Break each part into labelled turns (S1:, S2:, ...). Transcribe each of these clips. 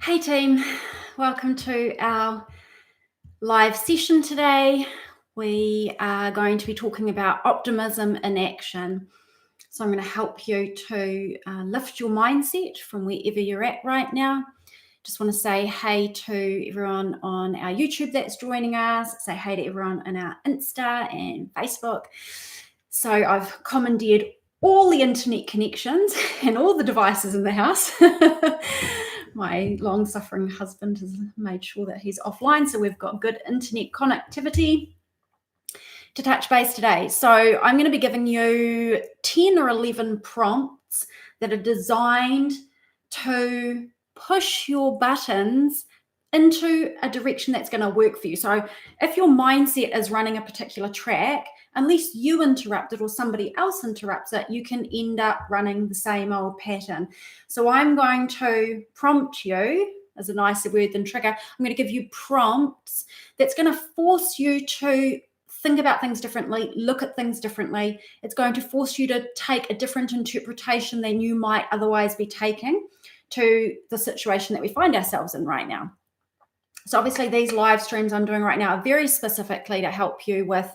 S1: Hey team, welcome to our live session today. We are going to be talking about optimism in action. So I'm going to help you to lift your mindset from wherever you're at right now. Just want to say hey to everyone on our YouTube that's joining us. Say hey to everyone on our Insta and Facebook. So I've commandeered all the internet connections and all the devices in the house. My long-suffering husband has made sure that he's offline, so we've got good internet connectivity to touch base today. So I'm going to be giving you 10 or 11 prompts that are designed to push your buttons into a direction that's going to work for you. So if your mindset is running a particular track, unless you interrupt it or somebody else interrupts it, you can end up running the same old pattern. So I'm going to prompt you, as a nicer word than trigger, I'm going to give you prompts that's going to force you to think about things differently, look at things differently. It's going to force you to take a different interpretation than you might otherwise be taking to the situation that we find ourselves in right now. So obviously these live streams I'm doing right now are very specifically to help you with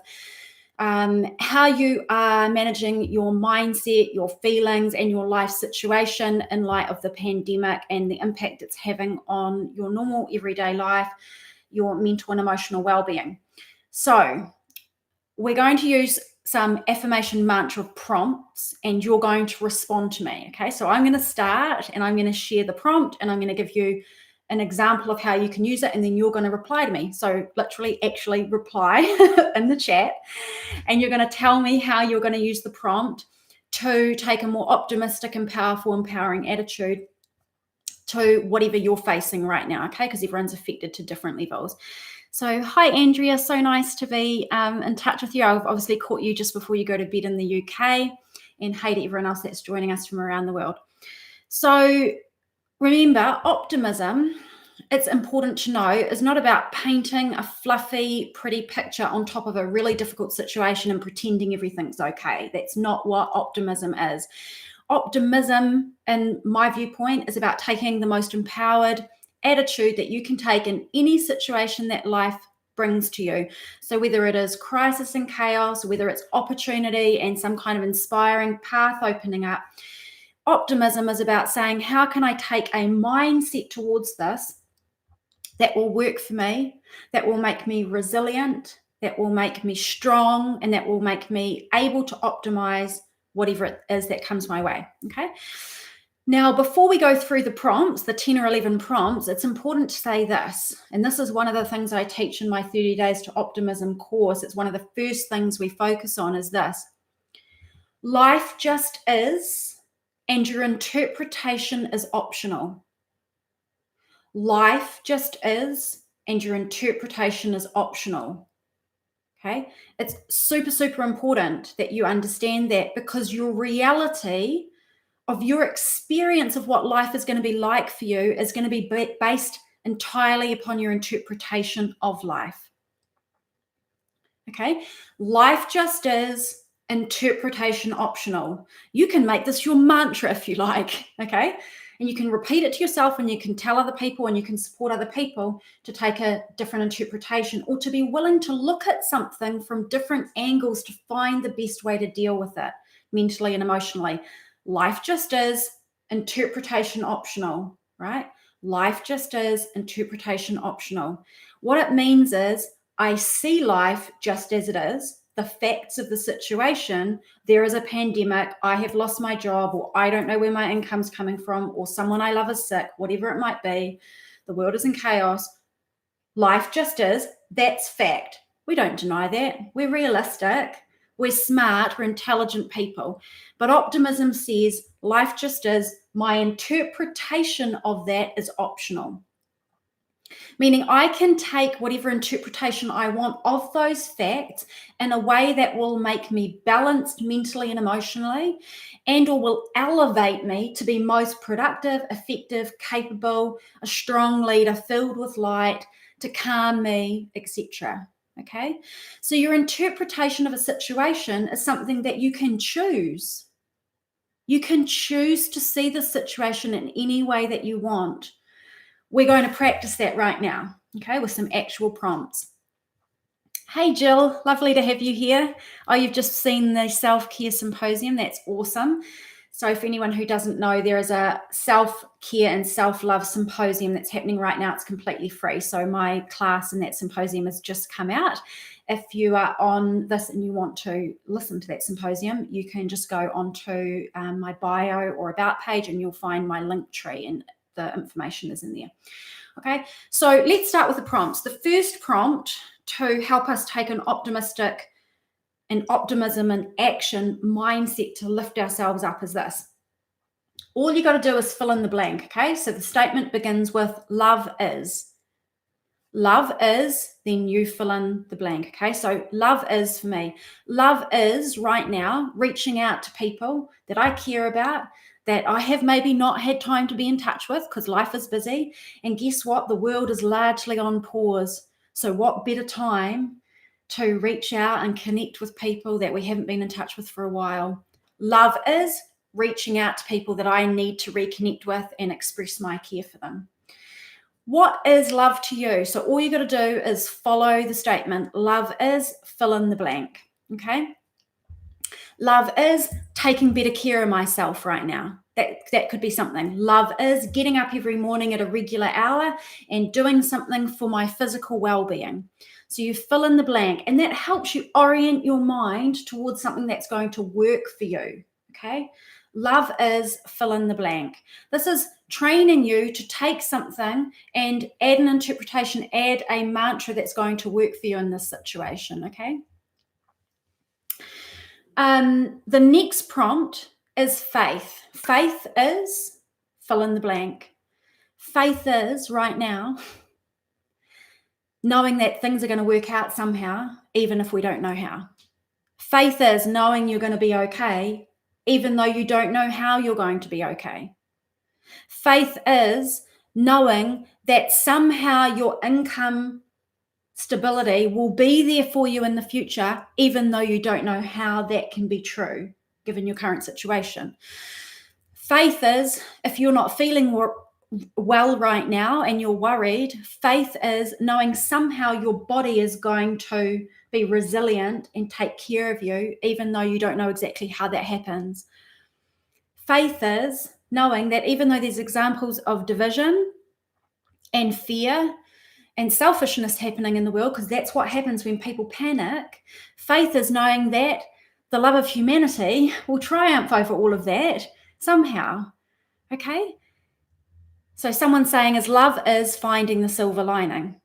S1: how you are managing your mindset, your feelings, and your life situation in light of the pandemic and the impact it's having on your normal everyday life, your mental and emotional well-being. So we're going to use some affirmation mantra prompts and you're going to respond to me. Okay, so I'm going to start and I'm going to share the prompt and I'm going to give you an example of how you can use it, and then you're going to reply to me. So literally actually reply in the chat, and you're going to tell me how you're going to use the prompt to take a more optimistic and powerful, empowering attitude to whatever you're facing right now, okay? Because everyone's affected to different levels. So hi, Andrea. So nice to be in touch with you. I've obviously caught you just before you go to bed in the UK, and hey to everyone else that's joining us from around the world. So remember, optimism, it's important to know, is not about painting a fluffy, pretty picture on top of a really difficult situation and pretending everything's okay. That's not what optimism is. Optimism, in my viewpoint, is about taking the most empowered attitude that you can take in any situation that life brings to you. So whether it is crisis and chaos, whether it's opportunity and some kind of inspiring path opening up, optimism is about saying, how can I take a mindset towards this that will work for me, that will make me resilient, that will make me strong, and that will make me able to optimize whatever it is that comes my way, okay? Now, before we go through the prompts, the 10 or 11 prompts, it's important to say this, and this is one of the things I teach in my 30 Days to Optimism course. It's one of the first things we focus on is this. Life just is, and your interpretation is optional. Life just is, and your interpretation is optional. Okay, it's super, super important that you understand that, because your reality of your experience of what life is going to be like for you is going to be based entirely upon your interpretation of life. Okay, life just is, interpretation optional. You can make this your mantra if you like, okay? And you can repeat it to yourself, and you can tell other people, and you can support other people to take a different interpretation, or to be willing to look at something from different angles to find the best way to deal with it mentally and emotionally. Life just is, interpretation optional, right? Life just is, interpretation optional. What it means is, I see life just as it is, the facts of the situation. There is a pandemic, I have lost my job, or I don't know where my income's coming from, or someone I love is sick, whatever it might be. The world is in chaos. Life just is. That's fact. We don't deny that. We're realistic. We're smart. We're intelligent people. But optimism says life just is. My interpretation of that is optional. Meaning I can take whatever interpretation I want of those facts in a way that will make me balanced mentally and emotionally, and or will elevate me to be most productive, effective, capable, a strong leader filled with light, to calm me, etc. Okay, so your interpretation of a situation is something that you can choose. You can choose to see the situation in any way that you want. we're going to practice that right now, okay, with some actual prompts. Hey, Jill, lovely to have you here. Oh, you've just seen the self-care symposium. That's awesome. So for anyone who doesn't know, there is a self-care and self-love symposium that's happening right now. It's completely free. So my class in that symposium has just come out. If you are on this and you want to listen to that symposium, you can just go onto my bio or about page and you'll find my link tree and the information is in there. Okay, so let's start with the prompts. The first prompt to help us take an optimistic and optimism and action mindset to lift ourselves up is this. All you got to do is fill in the blank, okay? So the statement begins with love is. Love is, then you fill in the blank, okay? So love is for me. Love is right now reaching out to people that I care about, that I have maybe not had time to be in touch with because life is busy. And guess what? The world is largely on pause. So what better time to reach out and connect with people that we haven't been in touch with for a while? Love is reaching out to people that I need to reconnect with and express my care for them. What is love to you? So all you got to do is follow the statement. Love is, fill in the blank, okay? Love is taking better care of myself right now. That could be something. Love is getting up every morning at a regular hour and doing something for my physical well-being. So you fill in the blank, and that helps you orient your mind towards something that's going to work for you, okay? Love is, fill in the blank. This is training you to take something and add an interpretation, add a mantra that's going to work for you in this situation, okay? The next prompt is faith. Faith is, fill in the blank. Faith is right now knowing that things are going to work out somehow, even if we don't know how. Faith is knowing you're going to be okay, even though you don't know how you're going to be okay. Faith is knowing that somehow your income stability will be there for you in the future, even though you don't know how that can be true, given your current situation. Faith is, if you're not feeling well right now and you're worried, faith is knowing somehow your body is going to be resilient and take care of you, even though you don't know exactly how that happens. Faith is knowing that even though there's examples of division and fear and selfishness happening in the world, because that's what happens when people panic, faith is knowing that the love of humanity will triumph over all of that somehow, okay? So someone saying is love is finding the silver lining.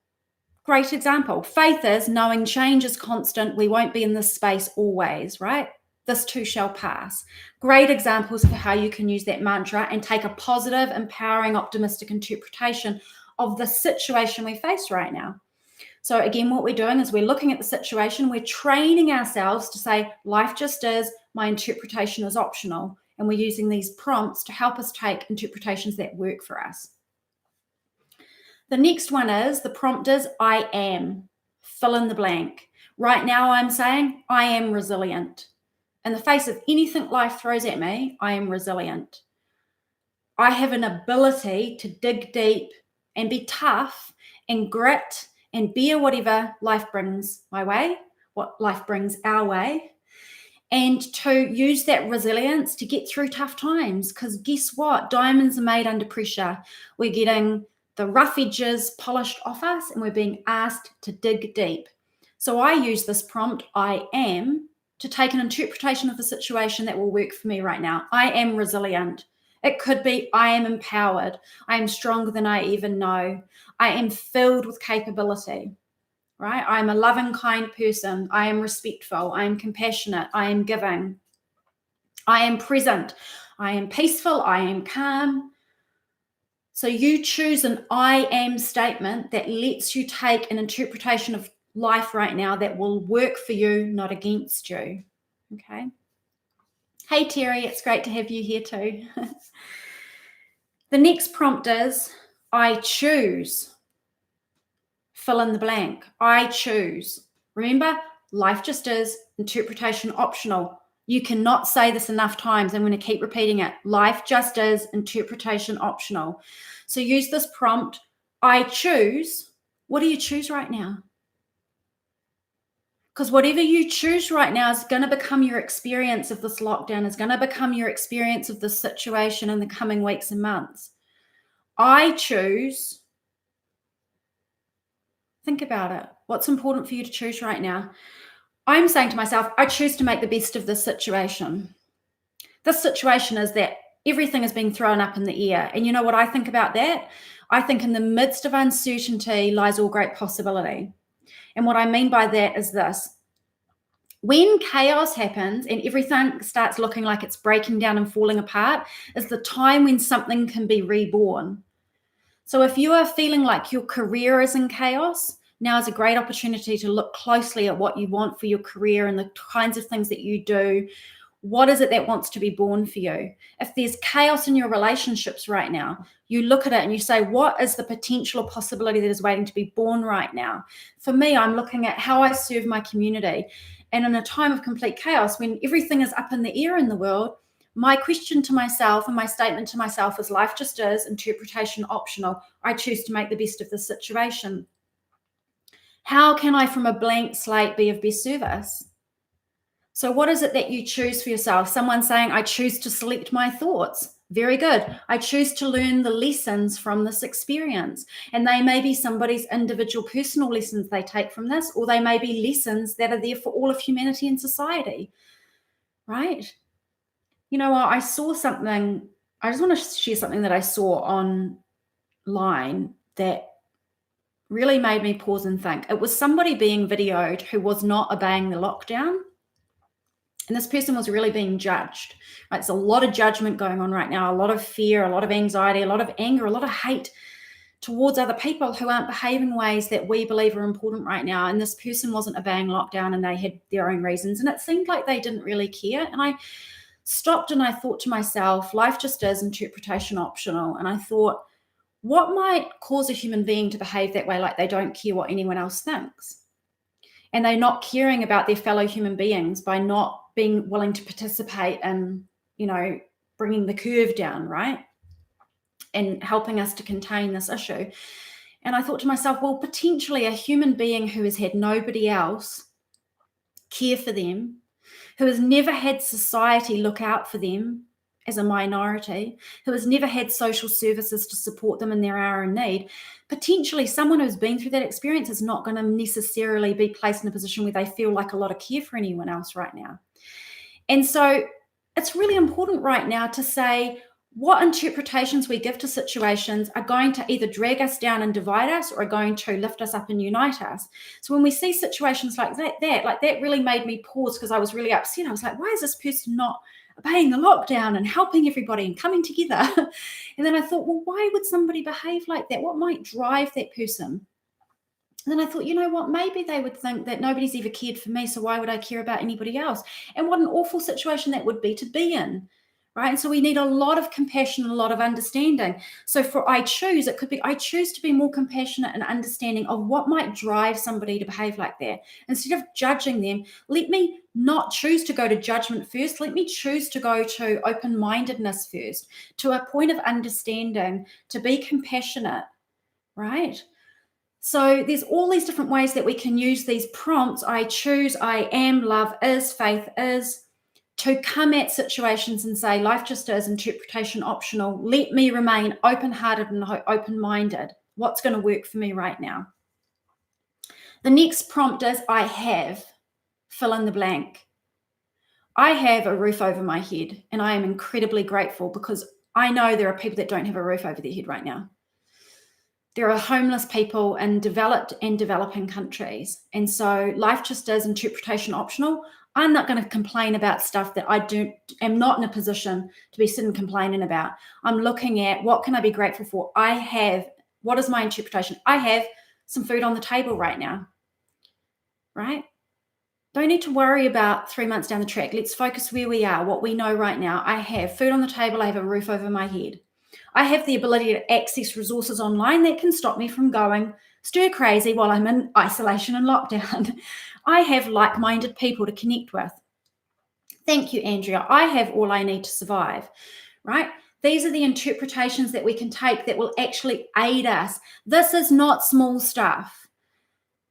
S1: Great example. Faith is knowing change is constant. We won't be in this space always, right? This too shall pass. Great examples for how you can use that mantra and take a positive, empowering, optimistic interpretation of the situation we face right now. So again, what we're doing is we're looking at the situation, we're training ourselves to say, life just is, my interpretation is optional. And we're using these prompts to help us take interpretations that work for us. The next one is, the prompt is, I am. Fill in the blank. Right now I'm saying, I am resilient. In the face of anything life throws at me, I am resilient. I have an ability to dig deep and be tough and grit and bear whatever life brings my way, what life brings our way, and to use that resilience to get through tough times. Because guess what? Diamonds are made under pressure. We're getting the rough edges polished off us and we're being asked to dig deep. So I use this prompt, I am, to take an interpretation of the situation that will work for me right now. I am resilient. It could be, I am empowered. I am stronger than I even know. I am filled with capability, right? I am a loving, kind person. I am respectful. I am compassionate. I am giving. I am present. I am peaceful. I am calm. So you choose an I am statement that lets you take an interpretation of life right now that will work for you, not against you. Okay. Hey, Terry, it's great to have you here too. The next prompt is, I choose. Fill in the blank. I choose. Remember, life just is, interpretation optional. You cannot say this enough times. I'm going to keep repeating it. Life just is, interpretation optional. So use this prompt I choose. What do you choose right now? Because whatever you choose right now is going to become your experience of this lockdown, is going to become your experience of this situation in the coming weeks and months. I choose. Think about it. What's important for you to choose right now? I'm saying to myself, I choose to make the best of this situation. This situation is that everything is being thrown up in the air. And you know what I think about that? I think in the midst of uncertainty lies all great possibility. And what I mean by that is this. When chaos happens and everything starts looking like it's breaking down and falling apart, is the time when something can be reborn. So if you are feeling like your career is in chaos, now is a great opportunity to look closely at what you want for your career and the kinds of things that you do. What is it that wants to be born for you? If there's chaos in your relationships right now, you look at it and you say, what is the potential or possibility that is waiting to be born right now? For me, I'm looking at how I serve my community. And in a time of complete chaos, when everything is up in the air in the world, my question to myself and my statement to myself is life just is, interpretation optional. I choose to make the best of the situation. How can I, from a blank slate, be of best service? So what is it that you choose for yourself? Someone saying, I choose to select my thoughts. Very good. I choose to learn the lessons from this experience. And they may be somebody's individual personal lessons they take from this, or they may be lessons that are there for all of humanity and society, right? You know what? I saw something. I just want to share something that I saw online that really made me pause and think. It was somebody being videoed who was not obeying the lockdown. And this person was really being judged. Right? There's a lot of judgment going on right now, a lot of fear, a lot of anxiety, a lot of anger, a lot of hate towards other people who aren't behaving ways that we believe are important right now. And this person wasn't obeying lockdown and they had their own reasons. And it seemed like they didn't really care. And I stopped and I thought to myself, life just is, interpretation optional. And I thought, what might cause a human being to behave that way, like they don't care what anyone else thinks? And they're not caring about their fellow human beings by not being willing to participate in, bringing the curve down, right? And helping us to contain this issue. And I thought to myself, well, potentially a human being who has had nobody else care for them, who has never had society look out for them as a minority, who has never had social services to support them in their hour in need, potentially someone who's been through that experience is not going to necessarily be placed in a position where they feel like a lot of care for anyone else right now. And so it's really important right now to say what interpretations we give to situations are going to either drag us down and divide us or are going to lift us up and unite us. So when we see situations like that really made me pause because I was really upset. I was like, why is this person not obeying the lockdown and helping everybody and coming together? And then I thought, well, why would somebody behave like that? What might drive that person? And then I thought, you know what, maybe they would think that nobody's ever cared for me, so why would I care about anybody else? And what an awful situation that would be to be in, right? And so we need a lot of compassion and a lot of understanding. So for I choose, it could be I choose to be more compassionate and understanding of what might drive somebody to behave like that. Instead of judging them, let me not choose to go to judgment first. Let me choose to go to open-mindedness first, to a point of understanding, to be compassionate, right? So there's all these different ways that we can use these prompts. I choose, I am, love is, faith is, to come at situations and say, life just is, interpretation optional. Let me remain open-hearted and open-minded. What's going to work for me right now? The next prompt is, I have, fill in the blank. I have a roof over my head, and I am incredibly grateful because I know there are people that don't have a roof over their head right now. There are homeless people in developed and developing countries. And so life just is, interpretation optional. I'm not going to complain about stuff that I am not in a position to be sitting complaining about. I'm looking at what can I be grateful for? What is my interpretation? I have some food on the table right now, right? Don't need to worry about 3 months down the track. Let's focus where we are, what we know right now. I have food on the table. I have a roof over my head. I have the ability to access resources online that can stop me from going stir crazy while I'm in isolation and lockdown. I have like-minded people to connect with. Thank you, Andrea. I have all I need to survive, right? These are the interpretations that we can take that will actually aid us. This is not small stuff.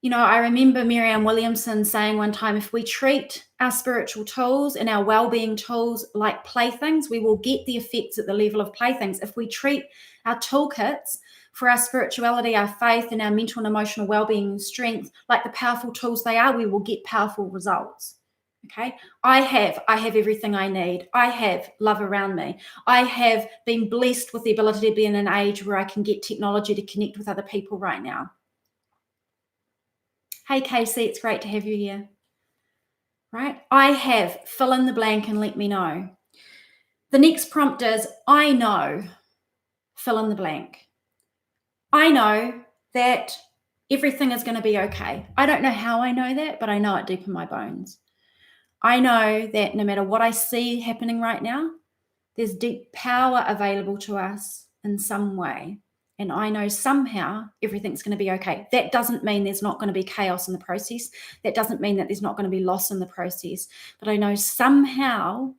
S1: You know, I remember Marianne Williamson saying one time, if we treat our spiritual tools and our well-being tools like playthings, we will get the effects at the level of playthings. If we treat our toolkits for our spirituality, our faith, and our mental and emotional well-being and strength like the powerful tools they are, we will get powerful results. Okay, I have everything I need. I have love around me. I have been blessed with the ability to be in an age where I can get technology to connect with other people right now. Hey, Casey, it's great to have you here. Right? I have, fill in the blank and let me know. The next prompt is, I know, fill in the blank. I know that everything is going to be okay. I don't know how I know that, but I know it deep in my bones. I know that no matter what I see happening right now, there's deep power available to us in some way. And I know somehow everything's going to be okay. That doesn't mean there's not going to be chaos in the process. That doesn't mean that there's not going to be loss in the process. But I know somehow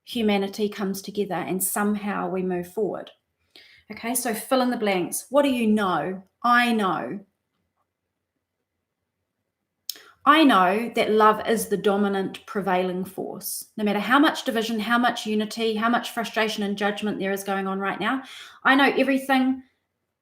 S1: humanity comes together and somehow we move forward. Okay, so fill in the blanks. What do you know? I know. I know that love is the dominant prevailing force. No matter how much division, how much unity, how much frustration and judgment there is going on right now, I know everything.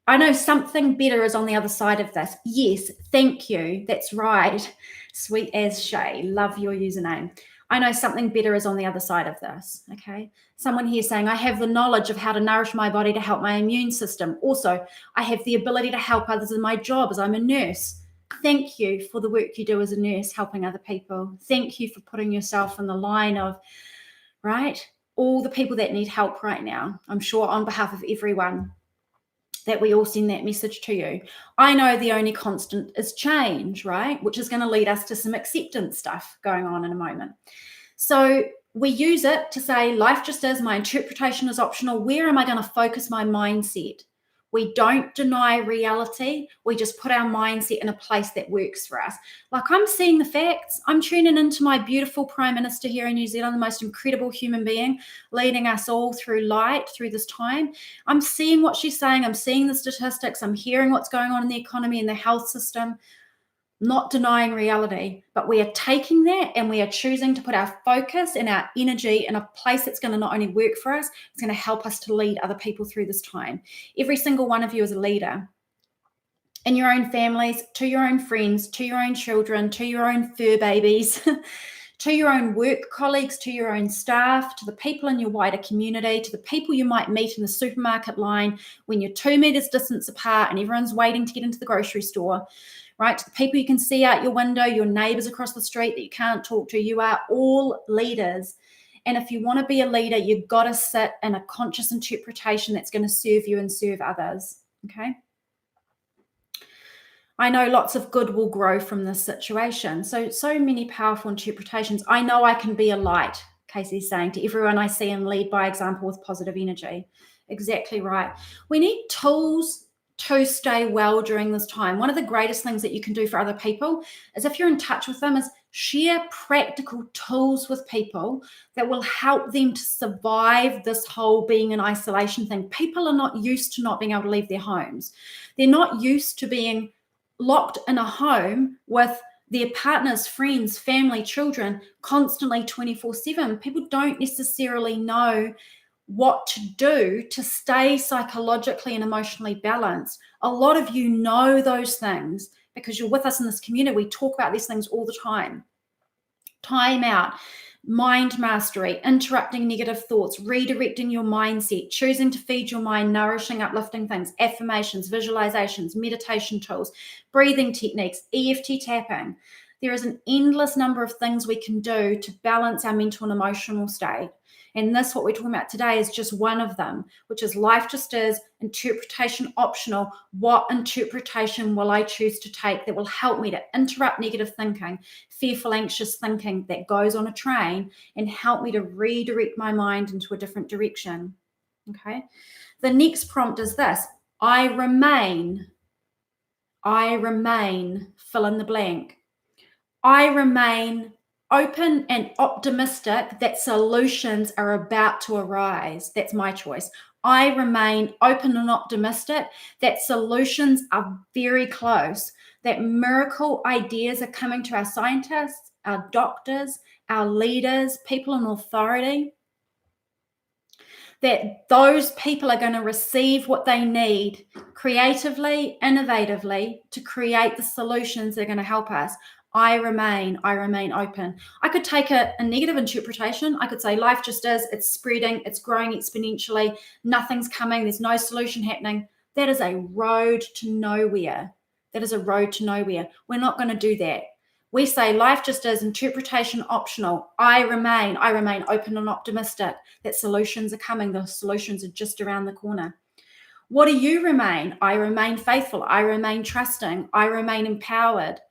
S1: I know something better is on the other side of this. Yes, thank you. That's right. Sweet as Shay. Love your username. I know something better is on the other side of this. Okay. Someone here saying, I have the knowledge of how to nourish my body to help my immune system. Also, I have the ability to help others in my job as I'm a nurse. Thank you for the work you do as a nurse, helping other people. Thank you for putting yourself in the line of, right, all the people that need help right now. I'm sure on behalf of everyone that we all send that message to you. I know the only constant is change, right? Which is going to lead us to some acceptance stuff going on in a moment. So we use it to say life just is, my interpretation is optional. Where am I going to focus my mindset? We don't deny reality. We just put our mindset in a place that works for us. Like I'm seeing the facts. I'm tuning into my beautiful Prime Minister here in New Zealand, the most incredible human being, leading us all through light through this time. I'm seeing what she's saying. I'm seeing the statistics. I'm hearing what's going on in the economy and the health system. Not denying reality, but we are taking that and we are choosing to put our focus and our energy in a place that's going to not only work for us, it's going to help us to lead other people through this time. Every single one of you is a leader in your own families, to your own friends, to your own children, to your own fur babies, to your own work colleagues, to your own staff, to the people in your wider community, to the people you might meet in the supermarket line when you're 2 meters distance apart and everyone's waiting to get into the grocery store. Right, to the people you can see out your window, your neighbors across the street that you can't talk to, you are all leaders. And if you want to be a leader, you've got to sit in a conscious interpretation that's going to serve you and serve others. Okay. I know lots of good will grow from this situation. So many powerful interpretations. I know I can be a light, Casey's saying, to everyone I see and lead by example with positive energy. Exactly right. We need tools to stay well during this time. One of the greatest things that you can do for other people is, if you're in touch with them, is share practical tools with people that will help them to survive this whole being in isolation thing. People are not used to not being able to leave their homes. They're not used to being locked in a home with their partners, friends, family, children, constantly 24/7. People don't necessarily know what to do to stay psychologically and emotionally balanced. A lot of you know those things because you're with us in this community. We talk about these things all the time. Time out, mind mastery, interrupting negative thoughts, redirecting your mindset, choosing to feed your mind nourishing, uplifting things, affirmations, visualizations, meditation tools, breathing techniques, EFT tapping. There is an endless number of things we can do to balance our mental and emotional state. And this, what we're talking about today, is just one of them, which is life just is, interpretation optional. What interpretation will I choose to take that will help me to interrupt negative thinking, fearful, anxious thinking that goes on a train, and help me to redirect my mind into a different direction? Okay. The next prompt is this: I remain, fill in the blank. I remain open and optimistic that solutions are about to arise. That's my choice. I remain open and optimistic that solutions are very close, that miracle ideas are coming to our scientists, our doctors, our leaders, people in authority, that those people are going to receive what they need creatively, innovatively to create the solutions that are going to help us. I remain open. I could take a negative interpretation. I could say life just is, it's spreading, it's growing exponentially, nothing's coming, there's no solution happening. That is a road to nowhere. That is a road to nowhere. We're not going to do that. We say life just is, interpretation optional. I remain open and optimistic that solutions are coming. The solutions are just around the corner. What do you remain? I remain faithful. I remain trusting. I remain empowered.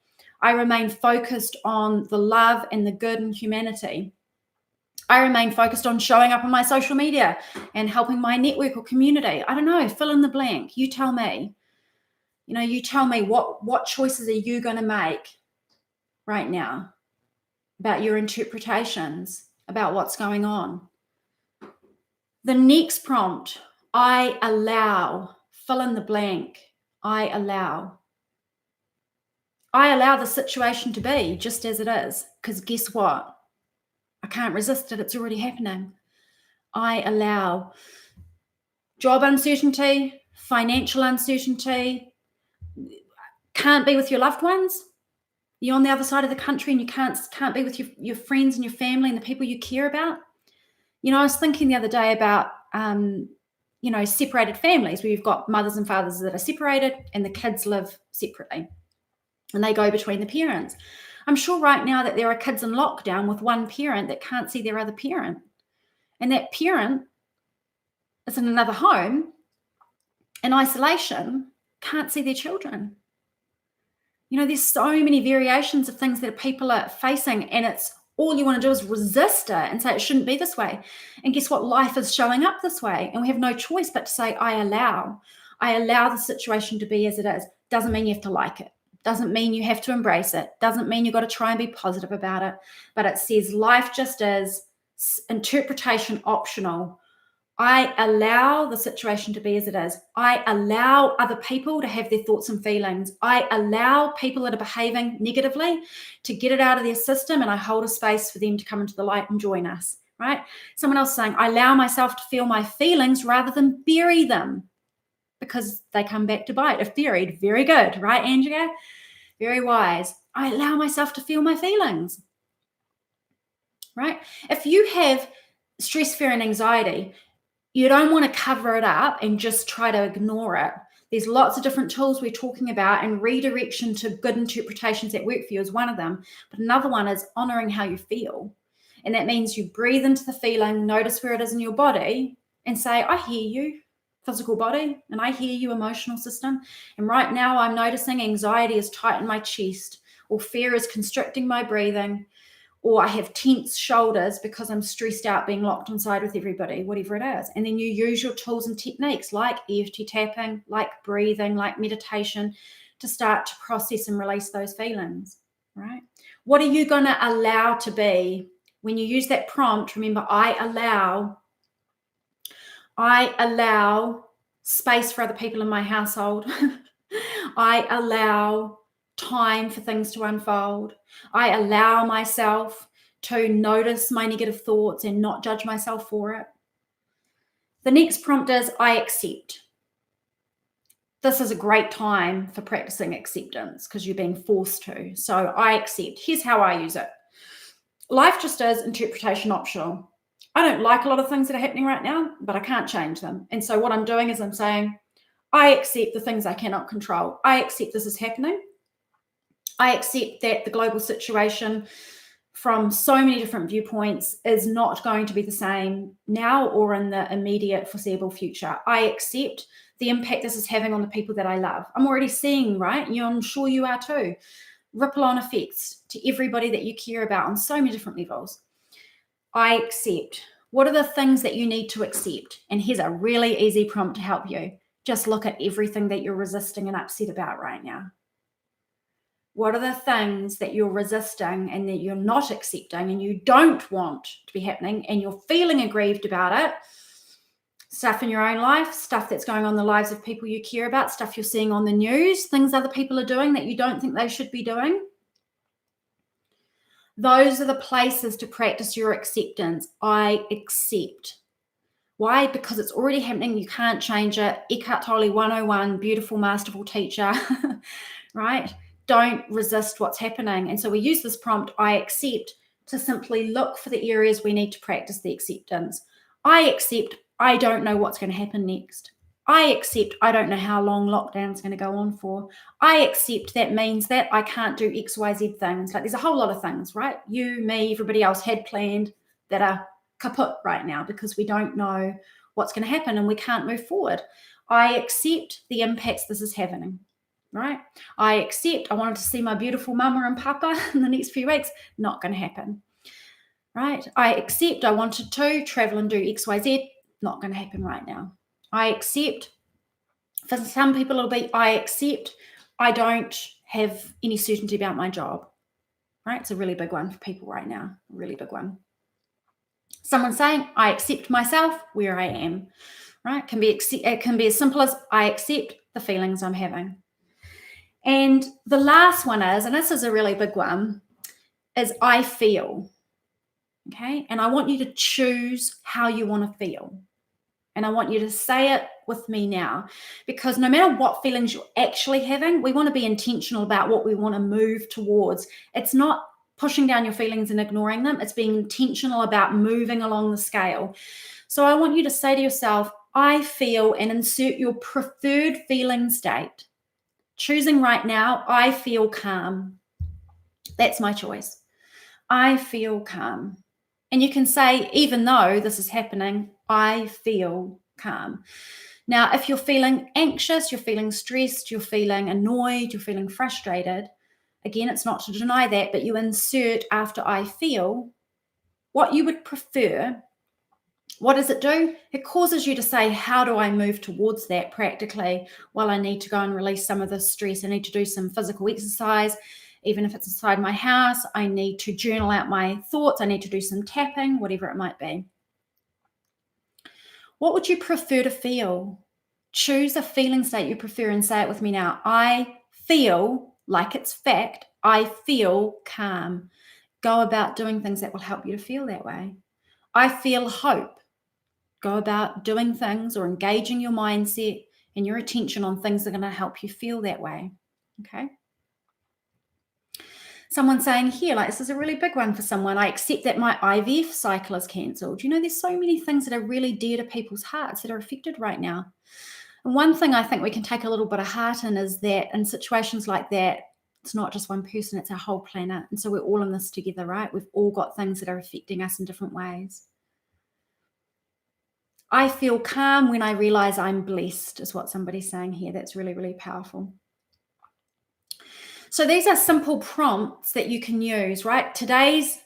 S1: I remain focused on the love and the good in humanity. I remain focused on showing up on my social media and helping my network or community. I don't know, fill in the blank. You tell me. You tell me what choices are you going to make right now about your interpretations about what's going on. The next prompt, I allow, fill in the blank. I allow the situation to be just as it is, because guess what? I can't resist it. It's already happening. I allow job uncertainty, financial uncertainty, can't be with your loved ones. You're on the other side of the country and you can't be with your friends and your family and the people you care about. I was thinking the other day about, separated families where you've got mothers and fathers that are separated and the kids live separately and they go between the parents. I'm sure right now that there are kids in lockdown with one parent that can't see their other parent. And that parent is in another home in isolation, can't see their children. There's so many variations of things that people are facing, and it's all you want to do is resist it and say it shouldn't be this way. And guess what? Life is showing up this way, and we have no choice but to say, I allow the situation to be as it is. Doesn't mean you have to like it. Doesn't mean you have to embrace it. Doesn't mean you've got to try and be positive about it. But it says life just is, interpretation optional. I allow the situation to be as it is. I allow other people to have their thoughts and feelings. I allow people that are behaving negatively to get it out of their system, and I hold a space for them to come into the light and join us, right? Someone else saying, I allow myself to feel my feelings rather than bury them, because they come back to bite. If buried, very good, right, Andrea? Very wise. I allow myself to feel my feelings, right? If you have stress, fear, and anxiety, you don't want to cover it up and just try to ignore it. There's lots of different tools we're talking about, and redirection to good interpretations that work for you is one of them. But another one is honoring how you feel. And that means you breathe into the feeling, notice where it is in your body, and say, I hear you, physical body, and I hear you, emotional system. And right now I'm noticing anxiety is tight in my chest, or fear is constricting my breathing, or I have tense shoulders because I'm stressed out being locked inside with everybody, whatever it is. And then you use your tools and techniques like EFT tapping, like breathing, like meditation to start to process and release those feelings, right? What are you going to allow to be? When you use that prompt, remember, I allow space for other people in my household. I allow time for things to unfold. I allow myself to notice my negative thoughts and not judge myself for it. The next prompt is I accept. This is a great time for practicing acceptance because you're being forced to. So I accept. Here's how I use it. Life just is, interpretation optional. I don't like a lot of things that are happening right now, but I can't change them. And so what I'm doing is I'm saying, I accept the things I cannot control. I accept this is happening. I accept that the global situation from so many different viewpoints is not going to be the same now or in the immediate foreseeable future. I accept the impact this is having on the people that I love. I'm already seeing, right? I'm sure you are too. Ripple on effects to everybody that you care about on so many different levels. I accept. What are the things that you need to accept? And here's a really easy prompt to help you. Just look at everything that you're resisting and upset about right now. What are the things that you're resisting and that you're not accepting and you don't want to be happening, and you're feeling aggrieved about it? Stuff in your own life, stuff that's going on in the lives of people you care about, stuff you're seeing on the news, things other people are doing that you don't think they should be doing. Those are the places to practice your acceptance. I accept. Why? Because it's already happening. You can't change it. Eckhart Tolle 101, beautiful, masterful teacher, right? Don't resist what's happening. And so we use this prompt, I accept, to simply look for the areas we need to practice the acceptance. I accept I don't know what's going to happen next. I accept I don't know how long lockdown's going to go on for. I accept that means that I can't do X, Y, Z things. Like there's a whole lot of things, right? You, me, everybody else had planned that are kaput right now because we don't know what's going to happen and we can't move forward. I accept the impacts this is having, right? I accept I wanted to see my beautiful mama and papa in the next few weeks. Not going to happen, right? I accept I wanted to travel and do X, Y, Z. Not going to happen right now. I accept, for some people it'll be, I accept I don't have any certainty about my job, right? It's a really big one for people right now, a really big one. Someone saying, I accept myself where I am, right? It can be as simple as I accept the feelings I'm having. And the last one is, and this is a really big one, is I feel, okay? And I want you to choose how you want to feel. And I want you to say it with me now, because no matter what feelings you're actually having, we want to be intentional about what we want to move towards. It's not pushing down your feelings and ignoring them. It's being intentional about moving along the scale. So I want you to say to yourself, I feel, and insert your preferred feeling state. Choosing right now, I feel calm. That's my choice. I feel calm. And you can say, even though this is happening, I feel calm. Now, if you're feeling anxious, you're feeling stressed, you're feeling annoyed, you're feeling frustrated, again, it's not to deny that, but you insert after I feel what you would prefer. What does it do? It causes you to say, how do I move towards that practically? Well, I need to go and release some of this stress. I need to do some physical exercise. Even if it's inside my house, I need to journal out my thoughts. I need to do some tapping, whatever it might be. What would you prefer to feel? Choose a feeling state you prefer and say it with me now. I feel like it's fact. I feel calm. Go about doing things that will help you to feel that way. I feel hope. Go about doing things or engaging your mindset and your attention on things that are going to help you feel that way. Okay. Someone saying here, like this is a really big one for someone, I accept that my IVF cycle is cancelled. You know, there's so many things that are really dear to people's hearts that are affected right now. And one thing I think we can take a little bit of heart in is that in situations like that, it's not just one person, it's our whole planet. And so we're all in this together, right? We've all got things that are affecting us in different ways. I feel calm when I realize I'm blessed, is what somebody's saying here. That's really, really powerful. So these are simple prompts that you can use, right? Today's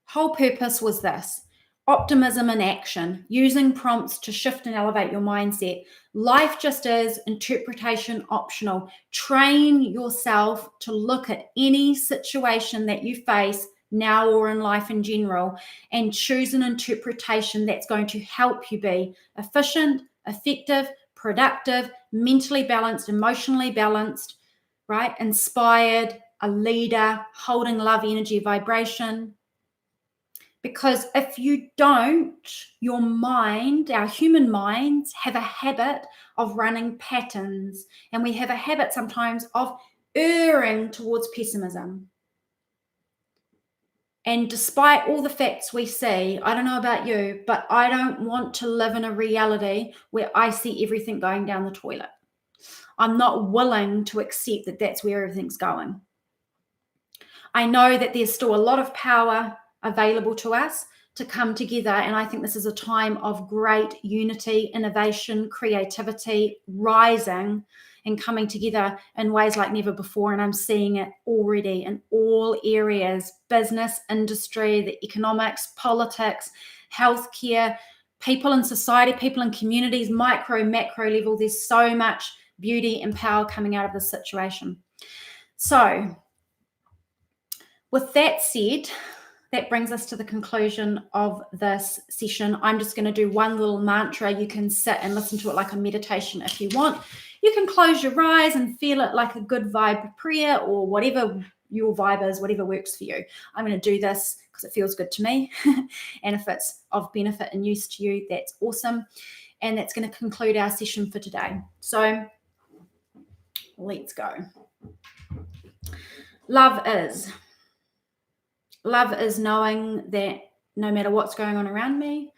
S1: whole purpose was this: optimism in action, using prompts to shift and elevate your mindset. Life just is, interpretation optional. Train yourself to look at any situation that you face now or in life in general and choose an interpretation that's going to help you be efficient, effective, productive, mentally balanced, emotionally balanced, right? Inspired, a leader, holding love, energy, vibration. Because if you don't, your mind, our human minds, have a habit of running patterns. And we have a habit sometimes of erring towards pessimism. And despite all the facts we see, I don't know about you, but I don't want to live in a reality where I see everything going down the toilet. I'm not willing to accept that that's where everything's going. I know that there's still a lot of power available to us to come together. And I think this is a time of great unity, innovation, creativity, rising and coming together in ways like never before. And I'm seeing it already in all areas: business, industry, the economics, politics, healthcare, people in society, people in communities, micro, macro level. There's so much beauty and power coming out of this situation. So With that said, that brings us to the conclusion of this session. I'm just going to do one little mantra. You can sit and listen to it like a meditation if you want. You can close your eyes and feel it like a good vibe prayer, or whatever your vibe is, whatever works for you. I'm going to do this because it feels good to me. And if it's of benefit and use to you, that's awesome. And that's going to conclude our session for today. So let's go. Love is knowing that no matter what's going on around me,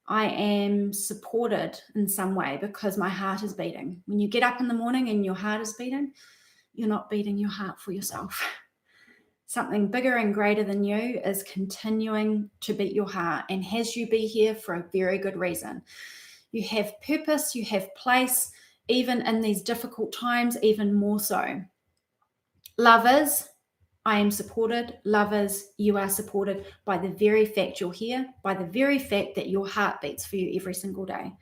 S1: I am supported in some way because my heart is beating. When you get up in the morning and your heart is beating, you're not beating your heart for yourself. Something bigger and greater than you is continuing to beat your heart and has you be here for a very good reason. You have purpose, you have place, even in these difficult times, even more so. Love is, I am supported. Love is, you are supported by the very fact you're here, by the very fact that your heart beats for you every single day.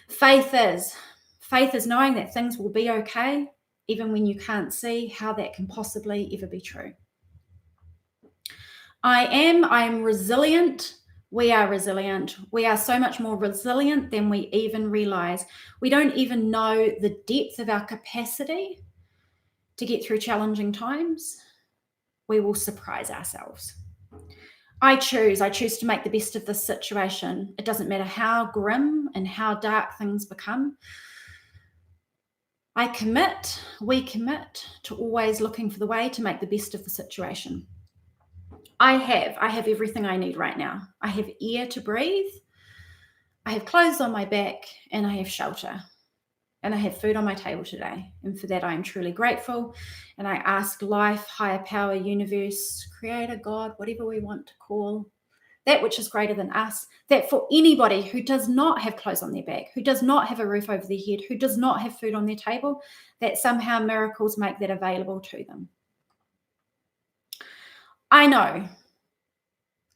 S1: Faith is knowing that things will be okay, even when you can't see how that can possibly ever be true. I am resilient. We are resilient. We are so much more resilient than we even realize. We don't even know the depth of our capacity to get through challenging times. We will surprise ourselves. I choose to make the best of this situation. It doesn't matter how grim and how dark things become. We commit to always looking for the way to make the best of the situation. I have everything I need right now. I have air to breathe. I have clothes on my back, and I have shelter. And I have food on my table today. And for that, I am truly grateful. And I ask life, higher power, universe, creator, God, whatever we want to call, that which is greater than us, that for anybody who does not have clothes on their back, who does not have a roof over their head, who does not have food on their table, that somehow miracles make that available to them. I know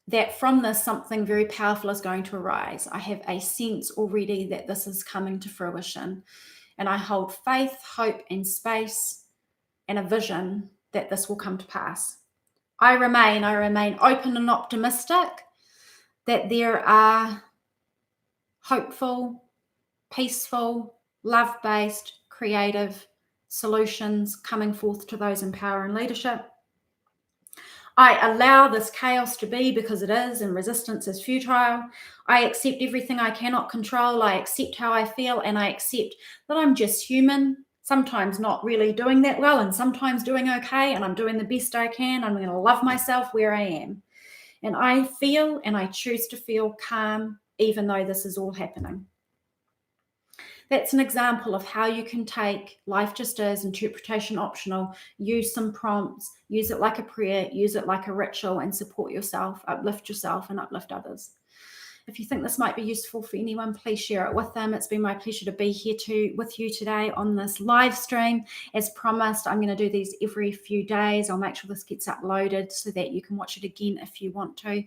S1: that from this, something very powerful is going to arise. I have a sense already that this is coming to fruition. And I hold faith, hope, and space, and a vision that this will come to pass. I remain open and optimistic that there are hopeful, peaceful, love-based, creative solutions coming forth to those in power and leadership. I allow this chaos to be because it is, and resistance is futile. I accept everything I cannot control. I accept how I feel, and I accept that I'm just human, sometimes not really doing that well, and sometimes doing okay, and I'm doing the best I can. I'm going to love myself where I am. And I feel, and I choose to feel calm, even though this is all happening. That's an example of how you can take life just is, interpretation optional, use some prompts, use it like a prayer, use it like a ritual, and support yourself, uplift yourself, and uplift others. If you think this might be useful for anyone, please share it with them. It's been my pleasure to be here with you today on this live stream. As promised, I'm going to do these every few days. I'll make sure this gets uploaded so that you can watch it again if you want to.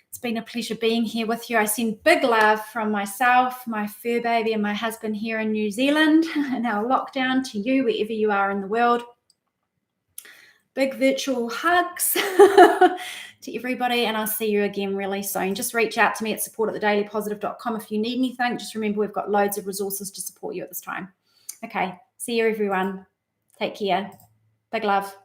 S1: It's been a pleasure being here with you. I send big love from myself, my fur baby, and my husband here in New Zealand in our lockdown to you, wherever you are in the world. Big virtual hugs to everybody, and I'll see you again really soon. Just reach out to me at support@thedailypositive.com if you need anything. Just remember, we've got loads of resources to support you at this time. Okay, see you everyone. Take care. Big love.